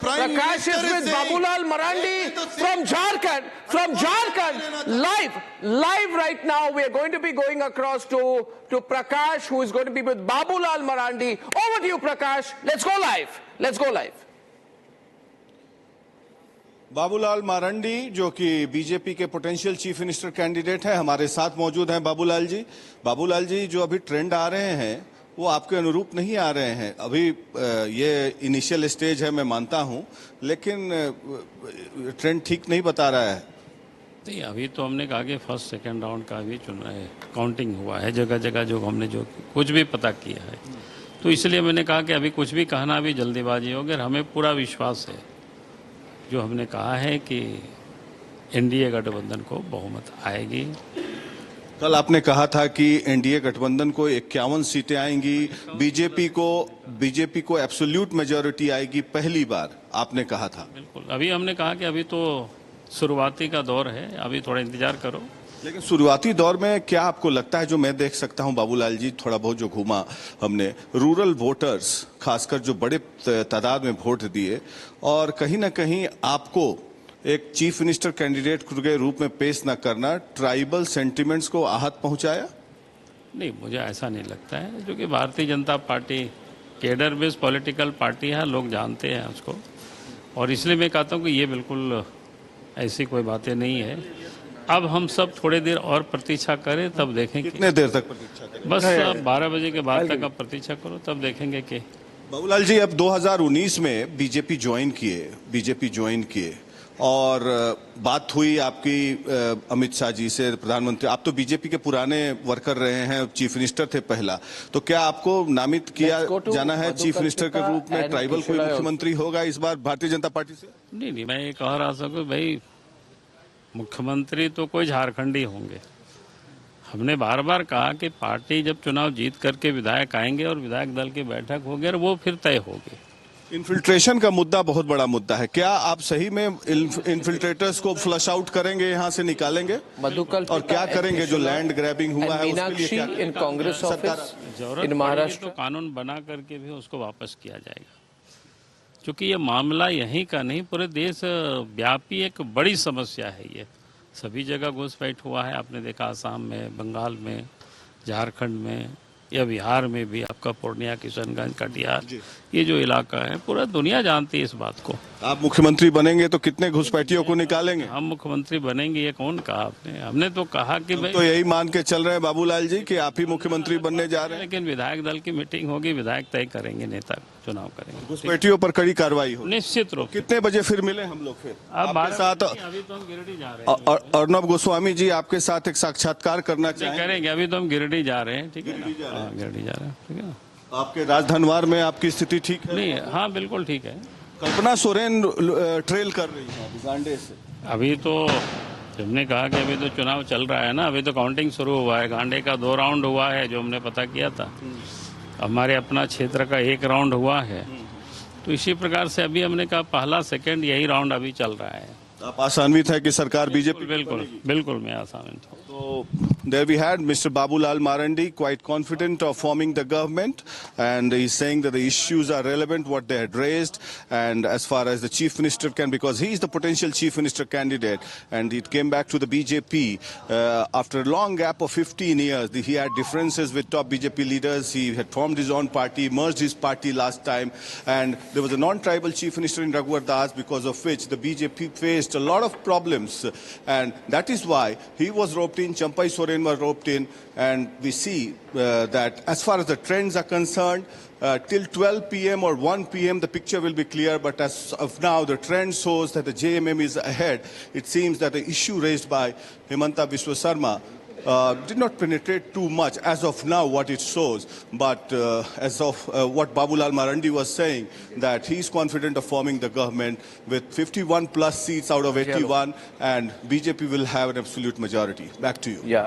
Prakash is with Babulal Marandi from Jharkhand. Live right now. We are going to be going across to Prakash, who is going to be with Babulal Marandi. Over to you, Prakash. Let's go live. Babulal Marandi जो कि BJP के potential chief minister candidate है, हमारे साथ मौजूद हैं। बाबूलाल जी जो अभी ट्रेंड आ रहे हैं वो आपके अनुरूप नहीं आ रहे हैं। अभी ये इनिशियल स्टेज है, मैं मानता हूं, लेकिन ट्रेंड ठीक नहीं बता रहा है। नहीं, अभी तो हमने कहा कि फर्स्ट सेकंड राउंड का भी चुना है, काउंटिंग हुआ है जगह जगह, जो हमने जो कुछ भी पता किया है, तो इसलिए मैंने कहा कि अभी कुछ भी कहना भी जल्दीबाजी होगी। और हमें पूरा विश्वास है, जो हमने कहा है कि एनडीए गठबंधन को बहुमत आएगी। कल आपने कहा था कि एनडीए गठबंधन को 51 सीटें आएंगी, बीजेपी को एब्सोल्यूट मेजॉरिटी आएगी, पहली बार आपने कहा था। बिल्कुल, अभी हमने कहा कि अभी तो शुरुआती का दौर है, अभी थोड़ा इंतजार करो। लेकिन शुरुआती दौर में क्या आपको लगता है, जो मैं देख सकता हूं बाबूलाल जी, थोड़ा बहुत जो घूमा हमने, रूरल वोटर्स खासकर जो बड़े तादाद में वोट दिए, और कहीं ना कहीं आपको एक चीफ मिनिस्टर कैंडिडेट के रूप में पेश न करना ट्राइबल सेंटिमेंट्स को आहत पहुंचाया? नहीं, मुझे ऐसा नहीं लगता है, जो कि Bharatiya Janata party cadre based political party है, लोग जानते हैं उसको, और इसलिए मैं कहता हूँ कि ये बिल्कुल ऐसी कोई बातें नहीं है। अब हम सब थोड़ी देर और प्रतीक्षा करें, तब देखेंगे। कितने देर तक प्रतीक्षा करें? बस 12 बजे के बाद तक आप प्रतीक्षा करो, तब देखेंगे कि। बाबूलाल जी, अब 2019 में बीजेपी ज्वाइन किए और बात हुई आपकी अमित शाह जी से, प्रधानमंत्री। आप तो बीजेपी के पुराने वर्कर रहे हैं, चीफ मिनिस्टर थे पहला, तो क्या आपको नामित किया जाना है चीफ मिनिस्टर के रूप में? ट्राइबल कोई मुख्यमंत्री होगा इस बार भारतीय जनता पार्टी से? नहीं, मैं ये कह रहा था भाई, मुख्यमंत्री तो कोई झारखंडी होंगे। हमने बार बार कहा कि पार्टी जब चुनाव जीत करके विधायक आएंगे और विधायक दल की बैठक होगी और वो फिर तय होगी। इन्फिल्ट्रेशन का मुद्दा बहुत बड़ा मुद्दा है। क्या आप सही में इन्फिल्ट्रेटर्स को फ्लश आउट करेंगे, यहाँ से निकालेंगे, और क्या करेंगे जो लैंड ग्रैबिंग हुआ है उसके लिए क्या? इन कांग्रेस ऑफिस इन महाराष्ट्र तो कानून बना करके भी उसको वापस किया जाएगा, क्योंकि ये मामला यहीं का नहीं, पूरे देश व्यापी एक बड़ी समस्या है। ये सभी जगह घुसपैठ हुआ है, आपने देखा आसाम में, बंगाल में, झारखंड में, या बिहार में भी, आपका पूर्णिया, किशनगंज, कटिहार, ये जो इलाका है, पूरा दुनिया जानती है इस बात को। आप मुख्यमंत्री बनेंगे तो कितने घुसपैठियों को निकालेंगे? हम मुख्यमंत्री बनेंगे, ये कौन कहा आपने? हमने तो कहा कि भाई, तो यही मान के चल रहे हैं बाबूलाल जी कि आप ही मुख्यमंत्री बनने जा रहे हैं। लेकिन विधायक दल की मीटिंग होगी, विधायक तय करेंगे, नेता चुनाव करेंगे, घुसपैठियों पर कड़ी कार्रवाई हो निश्चित रूप। कितने बजे फिर मिले हम लोग? फिर आपके साथ अभी तो हम गिरिडीह जा रहे हैं। अर्नब गोस्वामी जी आपके साथ एक साक्षात्कार करना करेंगे। अभी तो हम गिरिडीह जा रहे हैं, ठीक है ना? गिरिडीह जा रहे हैं, ठीक है ना? आपके राजधनवार में आपकी स्थिति ठीक है? नहीं, हाँ बिल्कुल ठीक है। कल्पना सोरेन ट्रेल कर रही है गांडे से। अभी तो हमने कहा कि अभी तो चुनाव चल रहा है ना, अभी तो काउंटिंग शुरू हुआ है, गांडे का 2 राउंड हुआ है जो हमने पता किया था, हमारे अपना क्षेत्र का 1 राउंड हुआ है, तो इसी प्रकार से अभी हमने कहा पहला सेकंड यही राउंड अभी चल रहा है। आप आसान्वित है कि सरकार बीजेपी? बिल्कुल मैं आसान्वित हूँ। So there we had Mr. Babulal Marandi quite confident of forming the government, and he's saying that the issues are relevant, what they had raised, and as far as the chief minister can, because he is the potential chief minister candidate, and it came back to the BJP after a long gap of 15 years. He had differences with top BJP leaders. He had formed his own party, merged his party last time, and there was a non-tribal chief minister in Raghuvar Das, because of which the BJP faced a lot of problems, and that is why he was roped in. Champai Soren was roped in, and we see that as far as the trends are concerned, till 12 p.m. or 1 p.m. the picture will be clear, but as of now the trend shows that the JMM is ahead. It seems that the issue raised by Himanta Biswa Sarma did not penetrate too much as of now, what it shows, but as of what Babulal Marandi was saying, that he's confident of forming the government with 51 plus seats out of 81, and BJP will have an absolute majority. Back to you. Yeah.